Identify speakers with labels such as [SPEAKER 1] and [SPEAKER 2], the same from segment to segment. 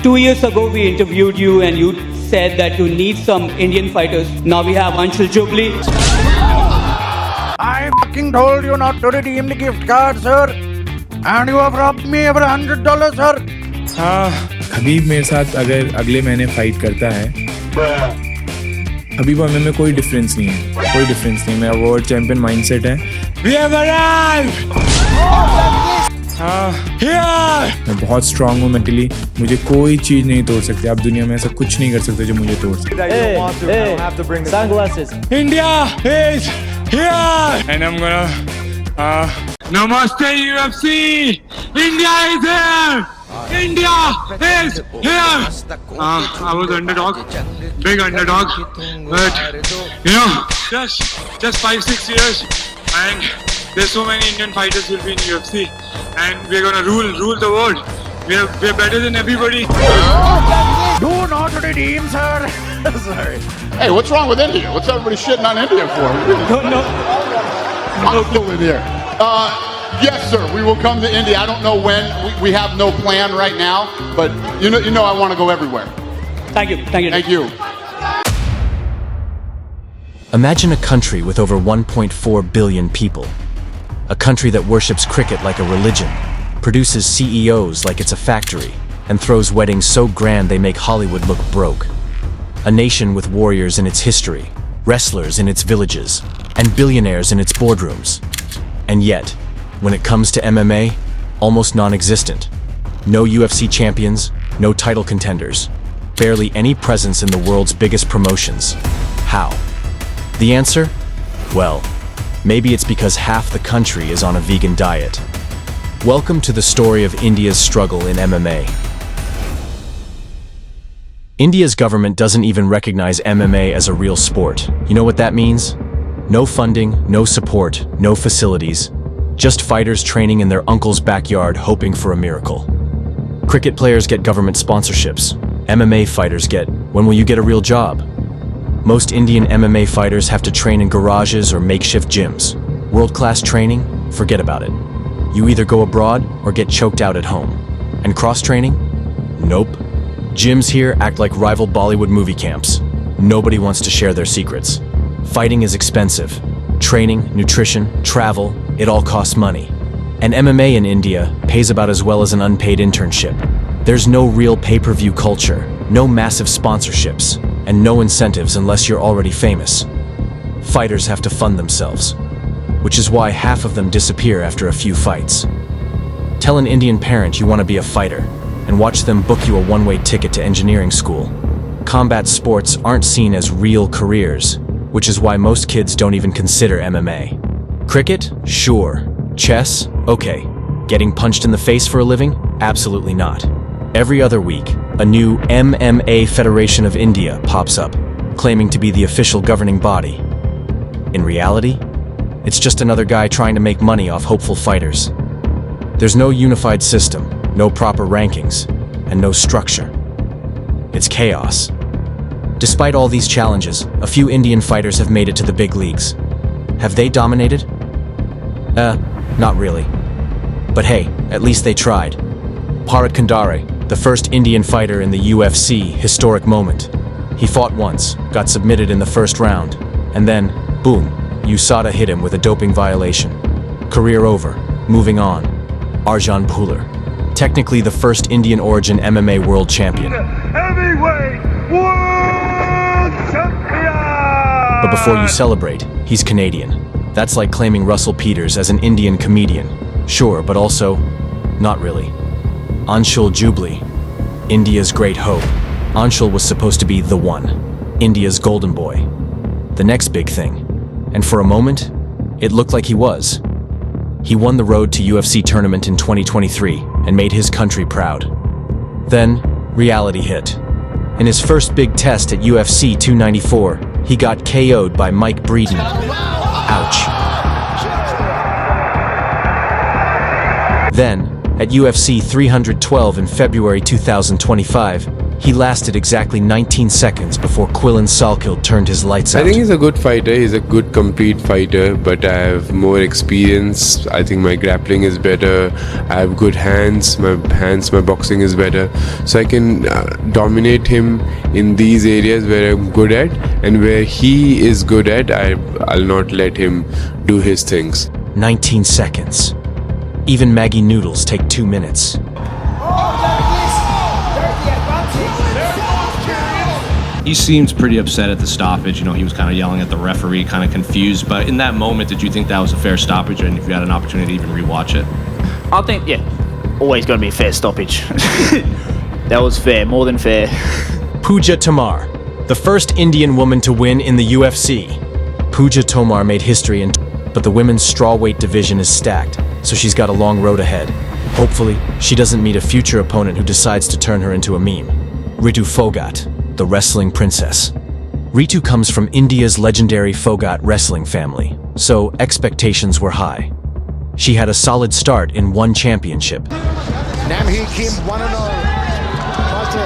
[SPEAKER 1] 2 years ago, we interviewed you and you said that you need some Indian fighters. Now we have Anshul Jubli.
[SPEAKER 2] I fucking told you not to redeem the gift card, sir. And you have robbed me over $100, sir.
[SPEAKER 3] हाँ, हबीब मेरे साथ अगर अगले महीने fight करता है, हबीब में कोई डिफरेंस नहीं है, कोई डिफरेंस नहीं। मेरा वर्ल्ड चैंपियन माइंडसेट है। We have arrived! हाँ, here! मैं बहुत स्ट्रांग हूँ मेंटली, मुझे कोई चीज़ नहीं तोड़ सकती। आप दुनिया में ऐसा कुछ नहीं कर सकते जो मुझे तोड़ सकते।
[SPEAKER 4] Sunglasses.
[SPEAKER 3] India is here! And I'm gonna Namaste UFC! India is here! India is here! I was underdog, big underdog, but just 5-6 years, and there's so many Indian fighters will be in UFC, and we're gonna rule the world. We're better than everybody.
[SPEAKER 2] Do not redeem, sir. Sorry.
[SPEAKER 5] Hey, what's wrong with India? What's everybody shitting on India for?
[SPEAKER 1] No.
[SPEAKER 5] I'm still in here. Yes, sir. We will come to India. I don't know when. We have no plan right now, but you know, I want to go everywhere.
[SPEAKER 1] Thank you.
[SPEAKER 5] Thank you.
[SPEAKER 6] Imagine a country with over 1.4 billion people. A country that worships cricket like a religion, produces CEOs like it's a factory, and throws weddings so grand they make Hollywood look broke. A nation with warriors in its history, wrestlers in its villages, and billionaires in its boardrooms. And yet, when it comes to MMA, almost non-existent. No UFC champions, no title contenders, barely any presence in the world's biggest promotions. How? The answer? Well, maybe it's because half the country is on a vegan diet. Welcome to the story of India's struggle in MMA. India's government doesn't even recognize MMA as a real sport. You know what that means? No funding, no support, no facilities. Just fighters training in their uncle's backyard hoping for a miracle. Cricket players get government sponsorships. MMA fighters get, when will you get a real job? Most Indian MMA fighters have to train in garages or makeshift gyms. World-class training? Forget about it. You either go abroad or get choked out at home. And cross-training? Nope. Gyms here act like rival Bollywood movie camps. Nobody wants to share their secrets. Fighting is expensive. Training, nutrition, travel, it all costs money. And MMA in India pays about as well as an unpaid internship. There's no real pay-per-view culture, no massive sponsorships, and no incentives unless you're already famous. Fighters have to fund themselves, which is why half of them disappear after a few fights. Tell an Indian parent you want to be a fighter, and watch them book you a one-way ticket to engineering school. Combat sports aren't seen as real careers, which is why most kids don't even consider MMA. Cricket? Sure. Chess? Okay. Getting punched in the face for a living? Absolutely not. Every other week, a new MMA Federation of India pops up, claiming to be the official governing body. In reality, it's just another guy trying to make money off hopeful fighters. There's no unified system, no proper rankings, and no structure. It's chaos. Despite all these challenges, a few Indian fighters have made it to the big leagues. Have they dominated? Not really. But hey, at least they tried. Parat Kandare, the first Indian fighter in the UFC historic moment. He fought once, got submitted in the first round, and then, boom, USADA hit him with a doping violation. Career over, moving on. Arjan Puller, technically the first Indian origin MMA world champion.
[SPEAKER 2] Heavyweight world champion!
[SPEAKER 6] But before you celebrate, he's Canadian. That's like claiming Russell Peters as an Indian comedian. Sure, but also, not really. Anshul Jubli, India's great hope. Anshul was supposed to be the one, India's golden boy. The next big thing. And for a moment, it looked like he was. He won the road to UFC tournament in 2023 and made his country proud. Then, reality hit. In his first big test at UFC 294, he got KO'd by Mike Breeden. Ouch. Then, at UFC 312 in February 2025, He lasted exactly 19 seconds before Quillan Salkild turned his lights out.
[SPEAKER 4] I think he's a good fighter. He's a good, complete fighter, but I have more experience. I think my grappling is better. I have good hands. My boxing is better. So I can dominate him in these areas where I'm good at, and where he is good at, I'll not let him do his things.
[SPEAKER 6] 19 seconds. Even Maggie Noodles take 2 minutes.
[SPEAKER 7] He seems pretty upset at the stoppage. You know, he was kind of yelling at the referee, kind of confused. But in that moment, did you think that was a fair stoppage? And if you had an opportunity to even rewatch it?
[SPEAKER 8] I think, yeah, always got to be a fair stoppage. That was fair, more than fair.
[SPEAKER 6] Pooja Tomar, the first Indian woman to win in the UFC. Pooja Tomar made history, but the women's strawweight division is stacked, so she's got a long road ahead. Hopefully, she doesn't meet a future opponent who decides to turn her into a meme. Ritu Phogat, the wrestling princess. Ritu comes from India's legendary Phogat wrestling family, so expectations were high. She had a solid start in one championship.
[SPEAKER 9] Namhee Kim 1-0. Tries to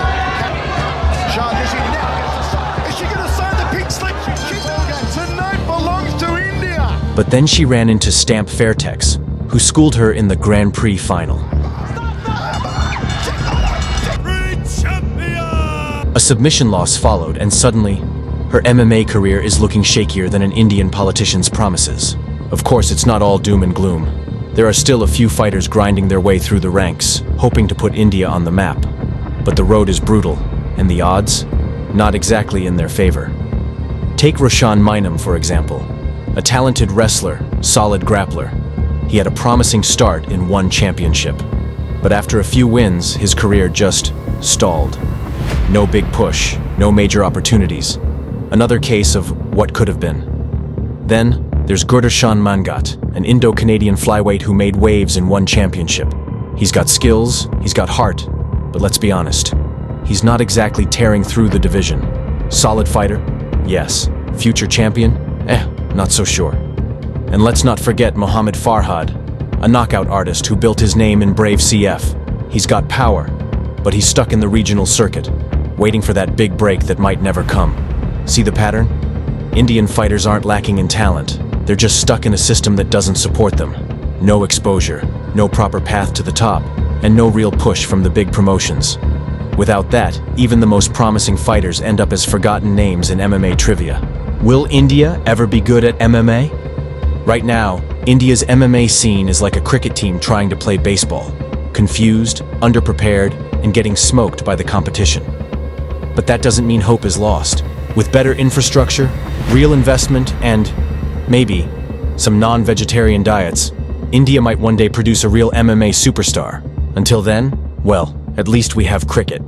[SPEAKER 9] Shah, does she now? Is she going to sign the pink slip? Tonight belongs to India.
[SPEAKER 6] But then she ran into Stamp Fairtex, who schooled her in the Grand Prix final. A submission loss followed, and suddenly, her MMA career is looking shakier than an Indian politician's promises. Of course, it's not all doom and gloom. There are still a few fighters grinding their way through the ranks, hoping to put India on the map. But the road is brutal, and the odds? Not exactly in their favor. Take Roshan Mainam, for example. A talented wrestler, solid grappler. He had a promising start in one championship. But after a few wins, his career just stalled. No big push, no major opportunities. Another case of what could have been. Then, there's Gurdarshan Mangat, an Indo-Canadian flyweight who made waves in one championship. He's got skills, he's got heart, but let's be honest, he's not exactly tearing through the division. Solid fighter? Yes. Future champion? Not so sure. And let's not forget Mohamed Farhad, a knockout artist who built his name in Brave CF. He's got power, but he's stuck in the regional circuit, waiting for that big break that might never come. See the pattern? Indian fighters aren't lacking in talent. They're just stuck in a system that doesn't support them. No exposure, no proper path to the top, and no real push from the big promotions. Without that, even the most promising fighters end up as forgotten names in MMA trivia. Will India ever be good at MMA? Right now, India's MMA scene is like a cricket team trying to play baseball. Confused, underprepared, and getting smoked by the competition. But that doesn't mean hope is lost. With better infrastructure, real investment, and maybe some non-vegetarian diets, India might one day produce a real MMA superstar. Until then, well, at least we have cricket.